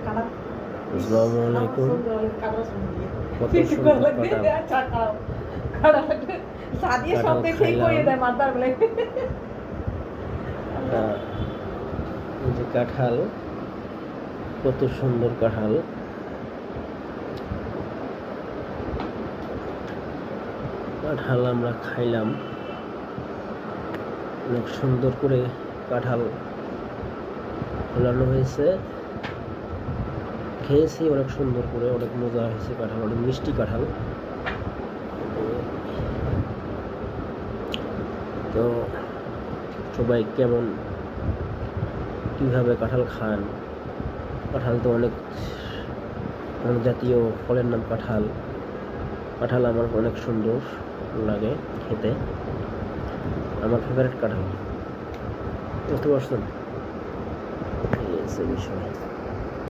আসসালামু আলাইকুম। কত সুন্দর কাঁঠাল। কাঁঠাল খাইলাম। এই যে কাঁঠাল, কত সুন্দর কাঁঠাল। কাঁঠাল আমরা খাইলাম, অনেক সুন্দর করে কাঁঠাল ফোলানো হয়েছে, খেয়েছি অনেক সুন্দর করে, অনেক মজা হয়েছে। কাঁঠাল অনেক মিষ্টি কাঁঠাল। তো সবাই কিভাবে কাঁঠাল খান? কাঁঠাল তো অনেক জাতীয় ফলের নাম কাঁঠাল। কাঁঠাল আমার অনেক সুন্দর লাগে খেতে, আমার ফেভারিট কাঁঠাল। বুঝতে পারছেন? এই বিষয়।